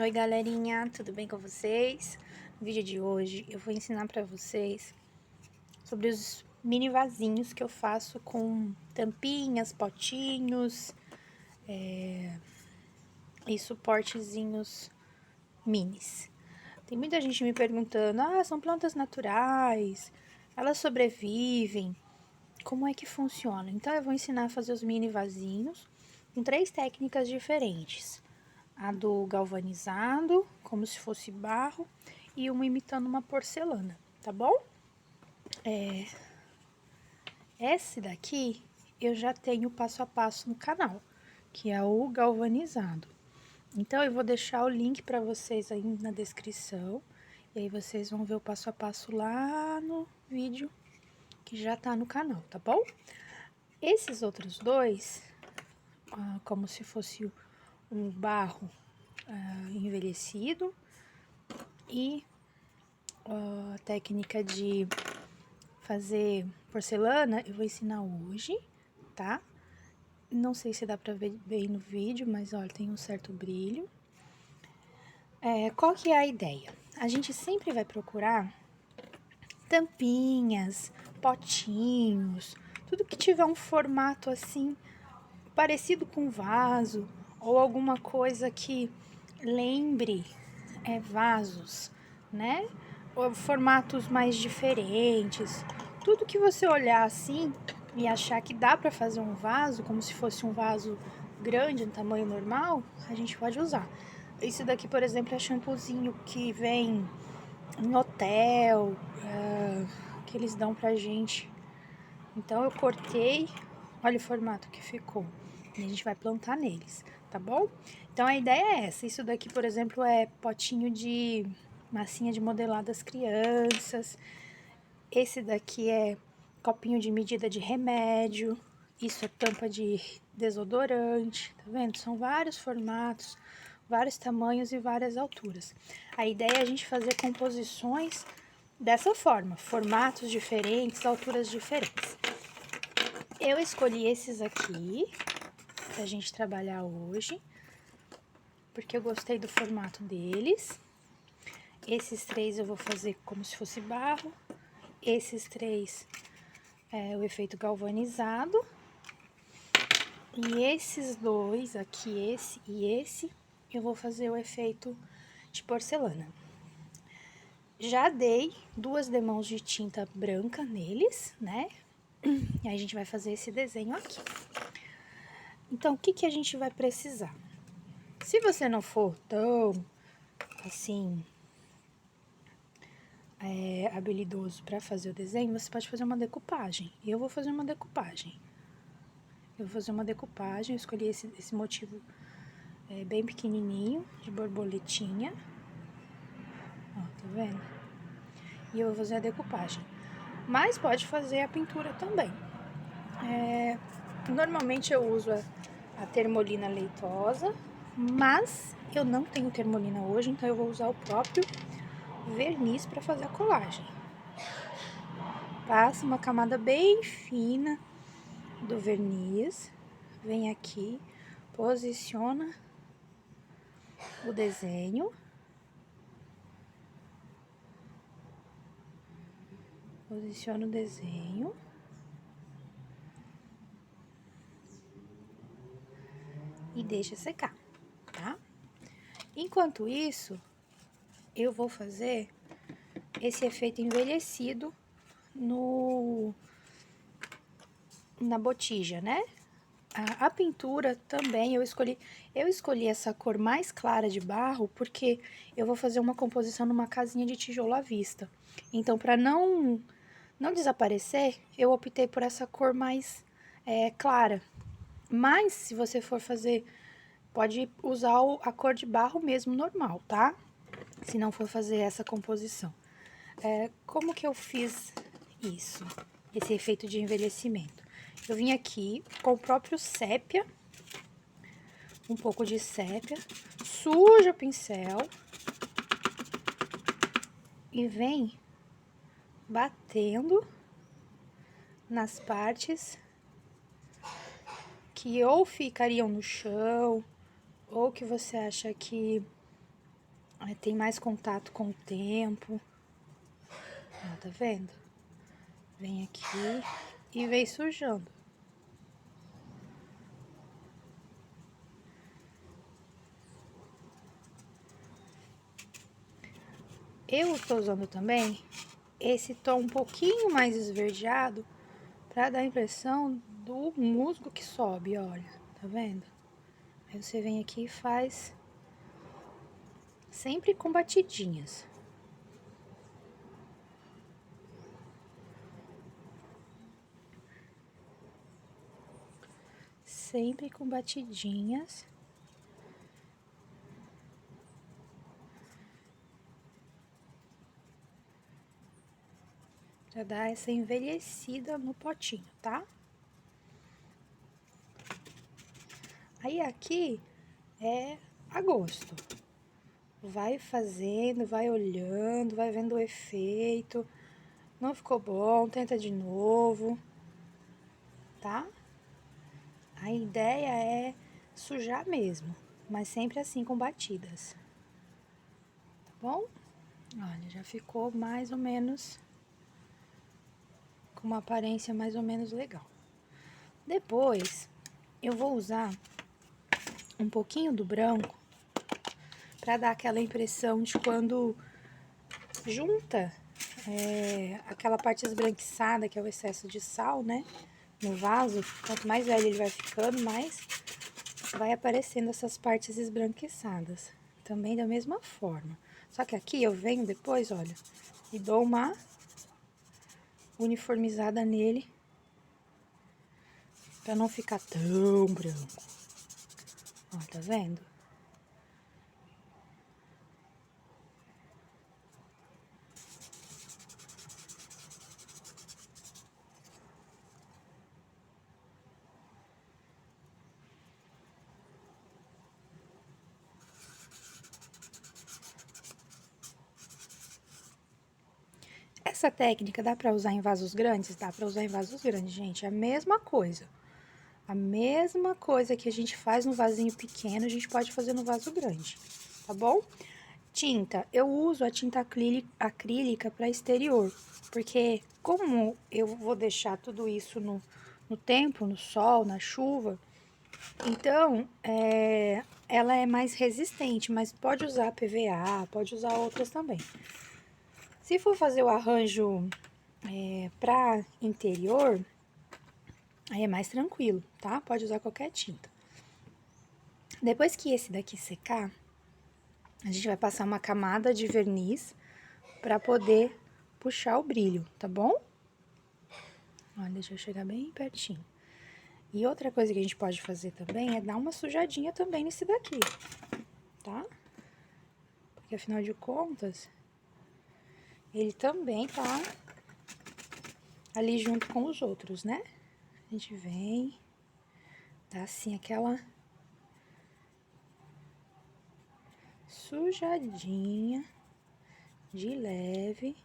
Oi galerinha, tudo bem com vocês? No vídeo de hoje eu vou ensinar pra vocês sobre os mini vasinhos que eu faço com tampinhas, potinhos e suportezinhos minis. Tem muita gente me perguntando, são plantas naturais, elas sobrevivem, como é que funciona? Então eu vou ensinar a fazer os mini vasinhos com 3 técnicas diferentes. A do galvanizado, como se fosse barro, e uma imitando uma porcelana, tá bom? Esse daqui eu já tenho passo a passo no canal, que é o galvanizado. Então eu vou deixar o link para vocês aí na descrição, e aí vocês vão ver o passo a passo lá no vídeo que já tá no canal, tá bom? Esses outros dois, como se fosse um barro envelhecido e a técnica de fazer porcelana, eu vou ensinar hoje, tá? Não sei se dá pra ver bem no vídeo, mas olha, tem um certo brilho. Qual que é a ideia? A gente sempre vai procurar tampinhas, potinhos, tudo que tiver um formato assim, parecido com vaso, ou alguma coisa que lembre vasos, né? Ou formatos mais diferentes. Tudo que você olhar assim e achar que dá para fazer um vaso, como se fosse um vaso grande, em tamanho normal, a gente pode usar. Esse daqui, por exemplo, é shampoozinho que vem em hotel, que eles dão pra gente. Então eu cortei, olha o formato que ficou. E a gente vai plantar neles, tá bom? Então a ideia é essa. Isso daqui, por exemplo, é potinho de massinha de modelar das crianças. Esse daqui é copinho de medida de remédio. Isso é tampa de desodorante, tá vendo? São vários formatos, vários tamanhos e várias alturas. A ideia é a gente fazer composições dessa forma, formatos diferentes, alturas diferentes. Eu escolhi esses aqui pra gente trabalhar hoje, porque eu gostei do formato deles. Esses 3 eu vou fazer como se fosse barro. Esses 3 é o efeito galvanizado. E esses 2 aqui, esse e esse, eu vou fazer o efeito de porcelana. Já dei 2 demãos de tinta branca neles, né? E aí a gente vai fazer esse desenho aqui. Então, o que que a gente vai precisar? Se você não for tão, assim, habilidoso para fazer o desenho, você pode fazer uma decupagem. Eu vou fazer uma decupagem. Eu vou fazer uma decupagem, eu escolhi esse motivo bem pequenininho, de borboletinha. Ó, tá vendo? E eu vou fazer a decupagem. Mas pode fazer a pintura também. Normalmente eu uso a termolina leitosa, mas eu não tenho termolina hoje, então eu vou usar o próprio verniz para fazer a colagem. Passa uma camada bem fina do verniz, vem aqui, posiciona o desenho, posiciona o desenho e deixa secar, tá? Enquanto isso, eu vou fazer esse efeito envelhecido na botija, né? A pintura também eu escolhi essa cor mais clara de barro porque eu vou fazer uma composição numa casinha de tijolo à vista. Então, para não desaparecer, eu optei por essa cor mais clara. Mas, se você for fazer, pode usar a cor de barro mesmo normal, tá? Se não for fazer essa composição. Como que eu fiz isso? Esse efeito de envelhecimento? Eu vim aqui com o próprio sépia, um pouco de sépia, suja o pincel e vem batendo nas partes que ou ficariam no chão, ou que você acha que tem mais contato com o tempo. Ó, tá vendo? Vem aqui e vem sujando. Eu estou usando também esse tom um pouquinho mais esverdeado para dar a impressão do musgo que sobe, olha, tá vendo? Aí você vem aqui e faz sempre com batidinhas. Sempre com batidinhas. Pra dar essa envelhecida no potinho, tá? Aí aqui é a gosto. Vai fazendo, vai olhando, vai vendo o efeito. Não ficou bom, tenta de novo, tá? A ideia é sujar mesmo, mas sempre assim com batidas. Tá bom? Olha, já ficou mais ou menos com uma aparência mais ou menos legal. Depois, eu vou usar um pouquinho do branco para dar aquela impressão de quando junta aquela parte esbranquiçada, que é o excesso de sal, né? No vaso. Quanto mais velho ele vai ficando, mais vai aparecendo essas partes esbranquiçadas. Também da mesma forma. Só que aqui eu venho depois, olha, e dou uma uniformizada nele pra não ficar tão branco. Ó, tá vendo? Essa técnica dá pra usar em vasos grandes? Dá pra usar em vasos grandes, gente. É a mesma coisa. A mesma coisa que a gente faz no vasinho pequeno, a gente pode fazer no vaso grande, tá bom? Tinta, eu uso a tinta acrílica para exterior, porque como eu vou deixar tudo isso no tempo, no sol, na chuva, então ela é mais resistente, mas pode usar PVA, pode usar outras também. Se for fazer o arranjo para interior, aí é mais tranquilo, tá? Pode usar qualquer tinta. Depois que esse daqui secar, a gente vai passar uma camada de verniz para poder puxar o brilho, tá bom? Olha, deixa eu chegar bem pertinho. E outra coisa que a gente pode fazer também é dar uma sujadinha também nesse daqui, tá? Porque afinal de contas, ele também tá ali junto com os outros, né? A gente vem, dá assim aquela sujadinha de leve.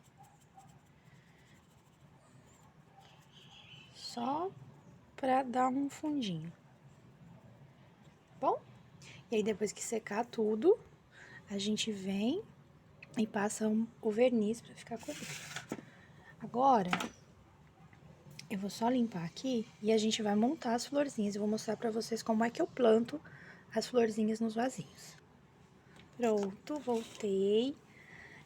Só pra dar um fundinho. Bom? E aí depois que secar tudo, a gente vem e passa o verniz pra ficar cobrindo. Agora, eu vou só limpar aqui e a gente vai montar as florzinhas. Eu vou mostrar pra vocês como é que eu planto as florzinhas nos vasinhos. Pronto, voltei.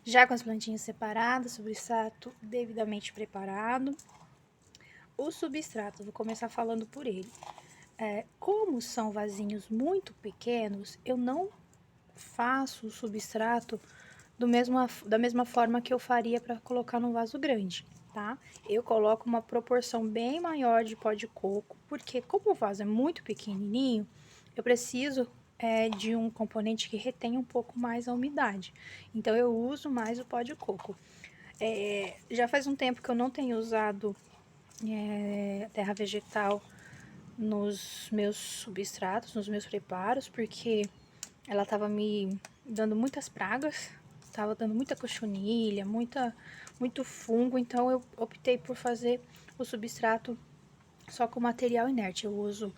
Já com as plantinhas separadas, substrato devidamente preparado. O substrato, vou começar falando por ele. Como são vasinhos muito pequenos, eu não faço o substrato da mesma forma que eu faria para colocar num vaso grande, tá? Eu coloco uma proporção bem maior de pó de coco, porque como o vaso é muito pequenininho, eu preciso de um componente que retenha um pouco mais a umidade. Então, eu uso mais o pó de coco. Já faz um tempo que eu não tenho usado terra vegetal nos meus substratos, nos meus preparos, porque ela tava me dando muitas pragas, tava dando muita cochonilha, muito fungo, então eu optei por fazer o substrato só com material inerte. Eu uso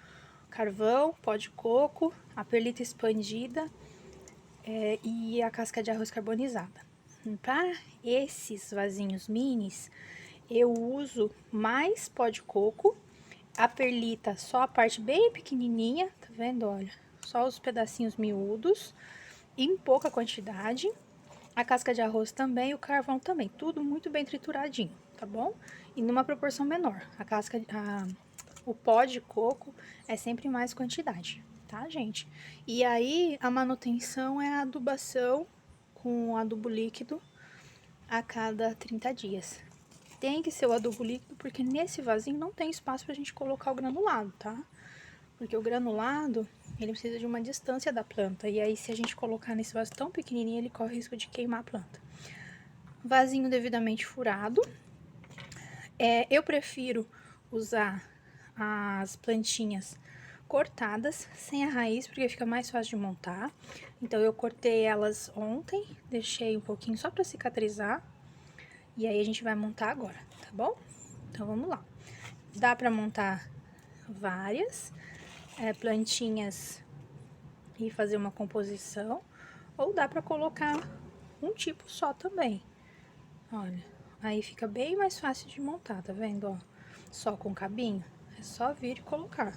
carvão, pó de coco, a perlita expandida e a casca de arroz carbonizada. Para esses vasinhos minis, eu uso mais pó de coco, a perlita só a parte bem pequenininha, tá vendo? Olha, só os pedacinhos miúdos, em pouca quantidade. A casca de arroz também, o carvão também, tudo muito bem trituradinho, tá bom? E numa proporção menor. O pó de coco é sempre mais quantidade, tá, gente? E aí, a manutenção é a adubação com adubo líquido a cada 30 dias. Tem que ser o adubo líquido, porque nesse vasinho não tem espaço pra gente colocar o granulado, tá? Porque o granulado, ele precisa de uma distância da planta. E aí, se a gente colocar nesse vaso tão pequenininho, ele corre o risco de queimar a planta. Vasinho devidamente furado. Eu prefiro usar as plantinhas cortadas, sem a raiz, porque fica mais fácil de montar. Então, eu cortei elas ontem, deixei um pouquinho só pra cicatrizar. E aí, a gente vai montar agora, tá bom? Então, vamos lá. Dá pra montar várias plantinhas e fazer uma composição, ou dá pra colocar um tipo só também. Olha, aí fica bem mais fácil de montar, tá vendo, ó? Só com cabinho, é só vir e colocar.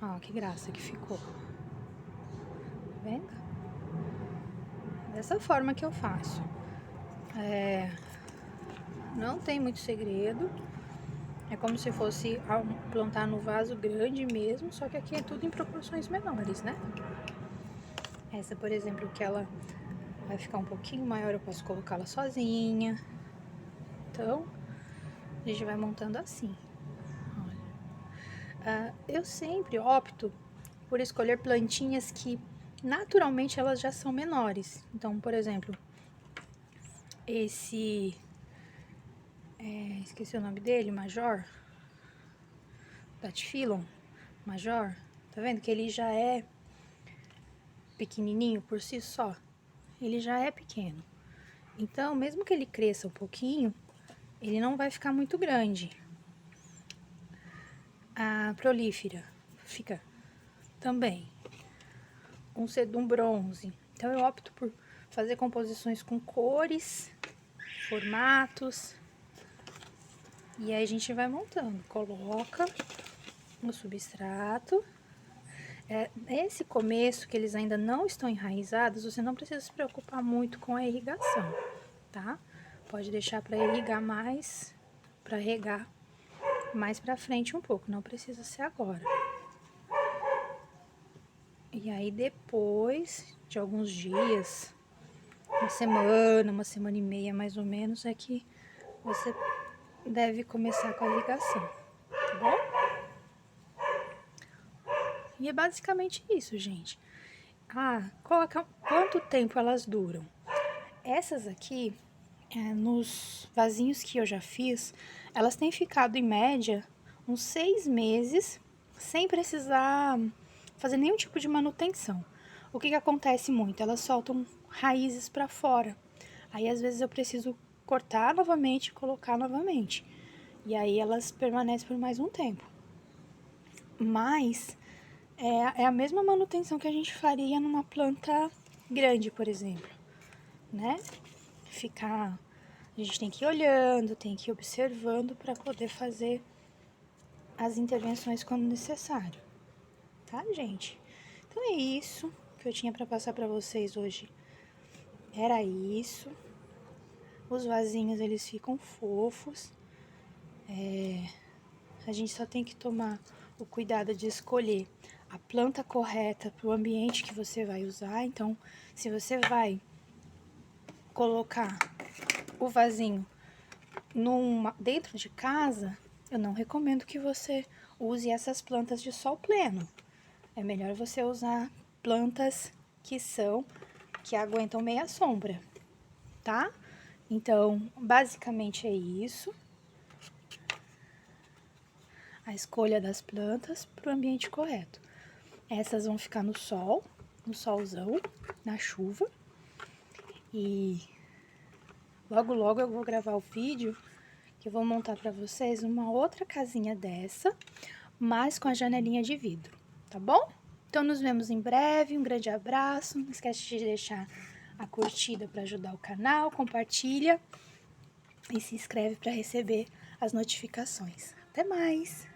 Ó, que graça que ficou. Tá vendo? Dessa forma que eu faço. Não tem muito segredo. É como se fosse plantar no vaso grande mesmo, só que aqui é tudo em proporções menores, né? Essa, por exemplo, que ela vai ficar um pouquinho maior, eu posso colocá-la sozinha. Então, a gente vai montando assim. Olha. Eu sempre opto por escolher plantinhas que naturalmente elas já são menores. Então, por exemplo, esse... esqueci o nome dele, Major. Platyphyllum Major. Tá vendo que ele já é pequenininho por si só? Ele já é pequeno. Então, mesmo que ele cresça um pouquinho, ele não vai ficar muito grande. A prolífera fica também. Um sedum bronze. Então, eu opto por fazer composições com cores, formatos. E aí, a gente vai montando. Coloca no substrato. Esse começo, que eles ainda não estão enraizados, você não precisa se preocupar muito com a irrigação, tá? Pode deixar para irrigar mais, para regar mais pra frente um pouco, não precisa ser agora. E aí depois de alguns dias, uma semana e meia mais ou menos, é que você deve começar com a irrigação, tá bom? E é basicamente isso, gente. Quanto tempo elas duram? Essas aqui, nos vasinhos que eu já fiz, elas têm ficado em média uns 6 meses sem precisar fazer nenhum tipo de manutenção. O que acontece muito? Elas soltam raízes para fora. Aí às vezes eu preciso cortar novamente e colocar novamente. E aí elas permanecem por mais um tempo. Mas é a mesma manutenção que a gente faria numa planta grande, por exemplo, né? A gente tem que ir olhando, tem que ir observando para poder fazer as intervenções quando necessário, tá, gente? Então é isso que eu tinha para passar para vocês hoje. Era isso. Os vasinhos, eles ficam fofos. A gente só tem que tomar o cuidado de escolher a planta correta para o ambiente que você vai usar. Então, se você vai colocar o vasinho dentro de casa, eu não recomendo que você use essas plantas de sol pleno. É melhor você usar plantas que aguentam meia sombra, tá? Então, basicamente é isso. A escolha das plantas para o ambiente correto. Essas vão ficar no sol, no solzão, na chuva. E logo logo eu vou gravar o vídeo que eu vou montar para vocês uma outra casinha dessa, mas com a janelinha de vidro, tá bom? Então nos vemos em breve, um grande abraço, não esquece de deixar a curtida para ajudar o canal, compartilha e se inscreve para receber as notificações. Até mais!